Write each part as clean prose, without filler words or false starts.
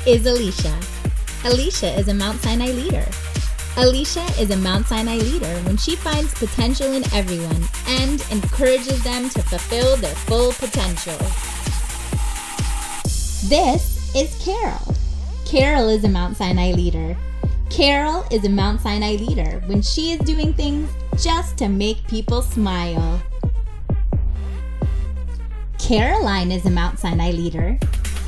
is Alicia. Alicia is a Mount Sinai leader. Alicia is a Mount Sinai leader when she finds potential in everyone and encourages them to fulfill their full potential. This is Carol. Carol is a Mount Sinai leader. Carol is a Mount Sinai leader when she is doing things just to make people smile. Caroline is a Mount Sinai leader.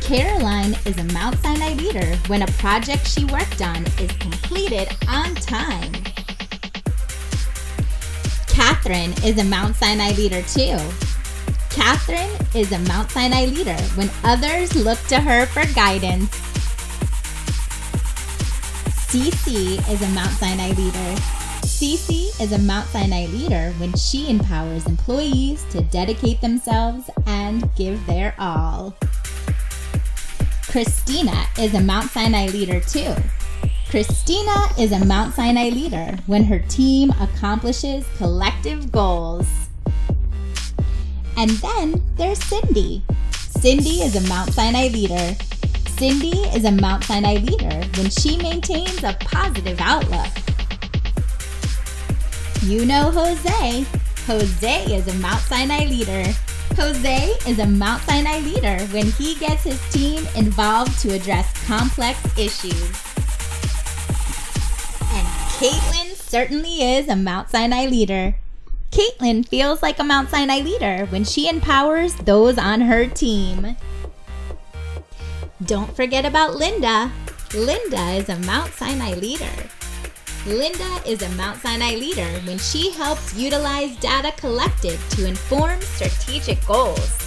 Caroline is a Mount Sinai leader when a project she worked on is completed on time. Catherine is a Mount Sinai leader too. Catherine is a Mount Sinai leader when others look to her for guidance. Cece is a Mount Sinai leader. Cece is a Mount Sinai leader when she empowers employees to dedicate themselves and give their all. Christina is a Mount Sinai leader too. Christina is a Mount Sinai leader when her team accomplishes collective goals. And then there's Cindy. Cindy is a Mount Sinai leader. Cindy is a Mount Sinai leader when she maintains a positive outlook. You know Jose. Jose is a Mount Sinai leader. Jose is a Mount Sinai leader when he gets his team involved to address complex issues. And Caitlin certainly is a Mount Sinai leader. Caitlin feels like a Mount Sinai leader when she empowers those on her team. Don't forget about Linda. Linda is a Mount Sinai leader. Linda is a Mount Sinai leader when she helps utilize data collected to inform strategic goals.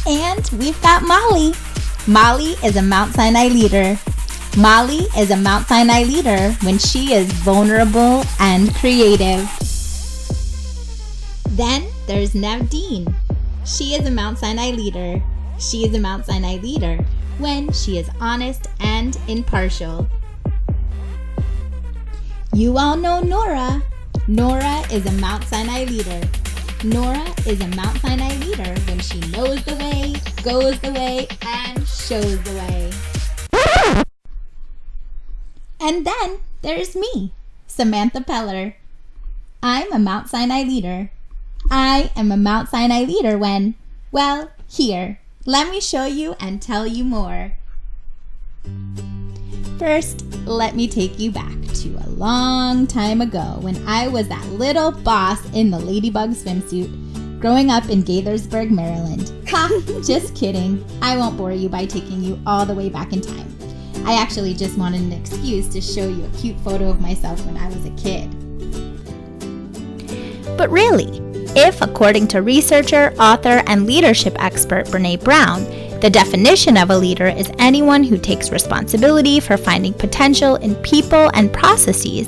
And we've got Molly. Molly is a Mount Sinai leader. Molly is a Mount Sinai leader when she is vulnerable and creative. Then there's Navdeen. She is a Mount Sinai leader. She is a Mount Sinai leader when she is honest and impartial. You all know Nora. Nora is a Mount Sinai leader. Nora is a Mount Sinai leader when she knows the way, goes the way, and shows the way. And then there's me, Samantha Peller. I'm a Mount Sinai leader. I am a Mount Sinai leader when, well, here, let me show you and tell you more. First, let me take you back to a long time ago when I was that little boss in the ladybug swimsuit growing up in Gaithersburg, Maryland. Ha! Just kidding. I won't bore you by taking you all the way back in time. I actually just wanted an excuse to show you a cute photo of myself when I was a kid. But really, if, according to researcher, author, and leadership expert Brené Brown, the definition of a leader is anyone who takes responsibility for finding potential in people and processes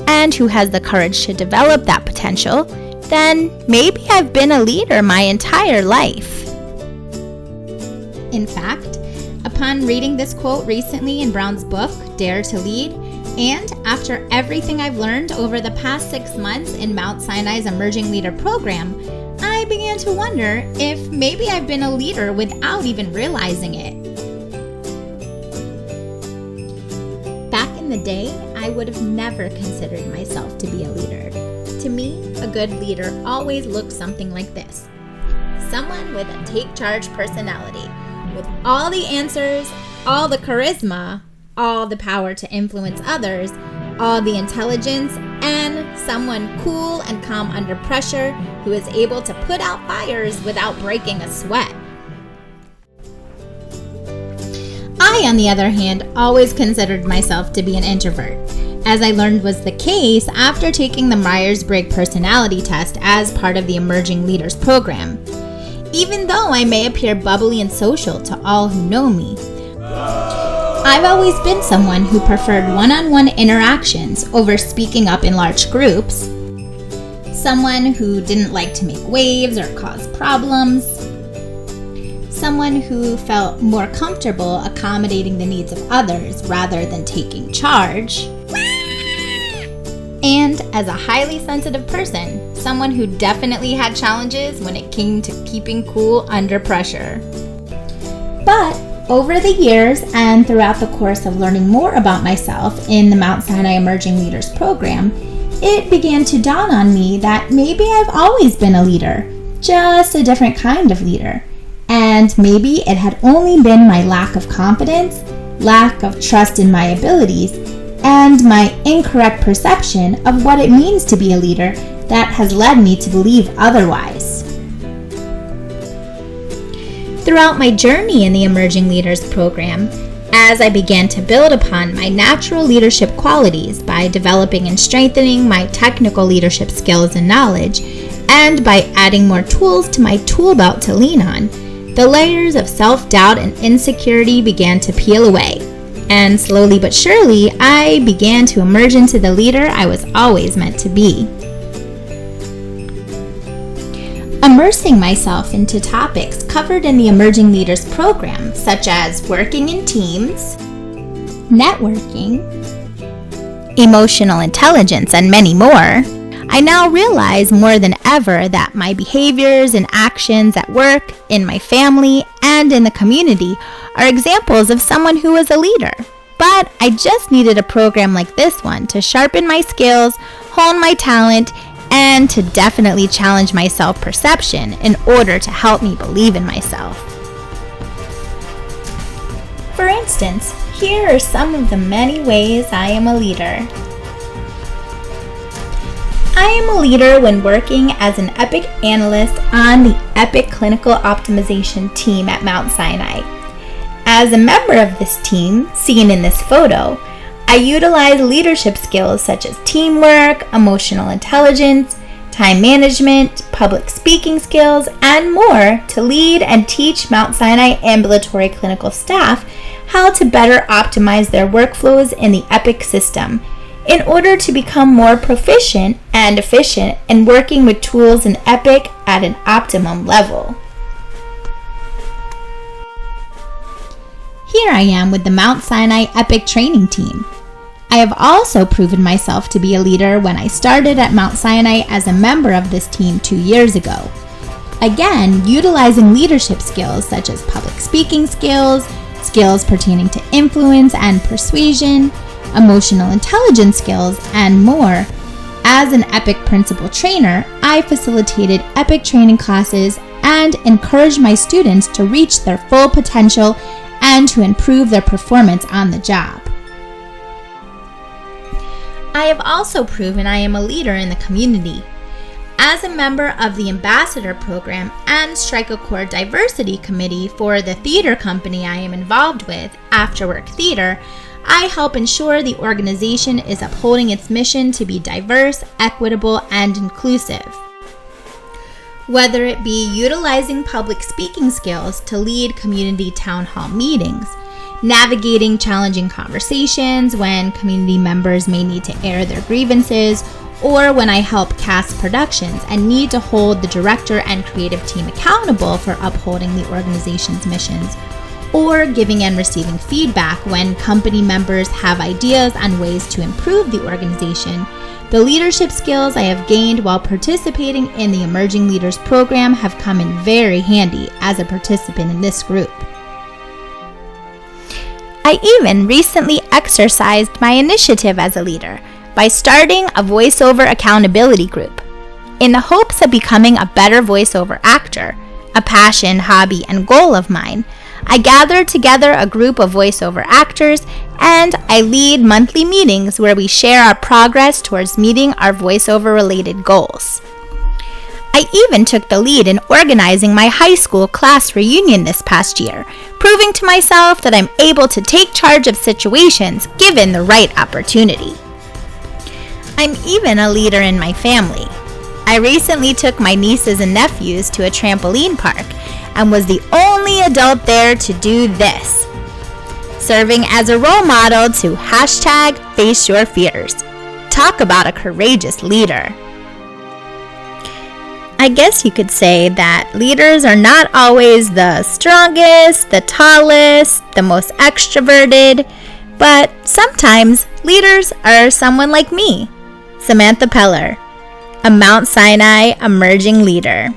and who has the courage to develop that potential, then maybe I've been a leader my entire life. In fact, upon reading this quote recently in Brown's book, Dare to Lead, and after everything I've learned over the past 6 months in Mount Sinai's Emerging Leader program, I began to wonder if maybe I've been a leader without even realizing it. Back in the day, I would have never considered myself to be a leader. To me, a good leader always looked something like this. Someone with a take-charge personality, with all the answers, all the charisma, all the power to influence others, all the intelligence, and someone cool and calm under pressure who is able to put out fires without breaking a sweat. I, on the other hand, always considered myself to be an introvert, as I learned was the case after taking the Myers-Briggs personality test as part of the Emerging Leaders program. Even though I may appear bubbly and social to all who know me, I've always been someone who preferred one-on-one interactions over speaking up in large groups, someone who didn't like to make waves or cause problems, someone who felt more comfortable accommodating the needs of others rather than taking charge, and as a highly sensitive person, someone who definitely had challenges when it came to keeping cool under pressure. But Over the years and throughout the course of learning more about myself in the Mount Sinai Emerging Leaders program, it began to dawn on me that maybe I've always been a leader, just a different kind of leader. And maybe it had only been my lack of confidence, lack of trust in my abilities, and my incorrect perception of what it means to be a leader that has led me to believe otherwise. Throughout my journey in the Emerging Leaders program, as I began to build upon my natural leadership qualities by developing and strengthening my technical leadership skills and knowledge, and by adding more tools to my tool belt to lean on, the layers of self-doubt and insecurity began to peel away. And slowly but surely, I began to emerge into the leader I was always meant to be. Immersing myself into topics covered in the Emerging Leaders program, such as working in teams, networking, emotional intelligence, and many more, I now realize more than ever that my behaviors and actions at work, in my family, and in the community are examples of someone who is a leader. But I just needed a program like this one to sharpen my skills, hone my talent, and to definitely challenge my self-perception in order to help me believe in myself. For instance, here are some of the many ways I am a leader. I am a leader when working as an EPIC analyst on the EPIC Clinical Optimization team at Mount Sinai. As a member of this team, seen in this photo, I utilize leadership skills such as teamwork, emotional intelligence, time management, public speaking skills, and more to lead and teach Mount Sinai ambulatory clinical staff how to better optimize their workflows in the EPIC system in order to become more proficient and efficient in working with tools in EPIC at an optimum level. Here I am with the Mount Sinai EPIC training team. I have also proven myself to be a leader when I started at Mount Sinai as a member of this team 2 years ago. Again, utilizing leadership skills such as public speaking skills, skills pertaining to influence and persuasion, emotional intelligence skills, and more. As an EPIC principal trainer, I facilitated EPIC training classes and encouraged my students to reach their full potential and to improve their performance on the job. I have also proven I am a leader in the community. As a member of the Ambassador Program and Strike a Core Diversity Committee for the theater company I am involved with, Afterwork Theater, I help ensure the organization is upholding its mission to be diverse, equitable, and inclusive. Whether it be utilizing public speaking skills to lead community town hall meetings, navigating challenging conversations when community members may need to air their grievances, or when I help cast productions and need to hold the director and creative team accountable for upholding the organization's missions, or giving and receiving feedback when company members have ideas on ways to improve the organization, the leadership skills I have gained while participating in the Emerging Leaders program have come in very handy as a participant in this group. I even recently exercised my initiative as a leader by starting a voiceover accountability group. In the hopes of becoming a better voiceover actor, a passion, hobby, and goal of mine, I gathered together a group of voiceover actors and I lead monthly meetings where we share our progress towards meeting our voiceover-related goals. I even took the lead in organizing my high school class reunion this past year, proving to myself that I'm able to take charge of situations given the right opportunity. I'm even a leader in my family. I recently took my nieces and nephews to a trampoline park and was the only adult there to do this, serving as a role model to #FaceYourFears. Talk about a courageous leader. I guess you could say that leaders are not always the strongest, the tallest, the most extroverted, but sometimes leaders are someone like me, Samantha Peller, a Mount Sinai emerging leader.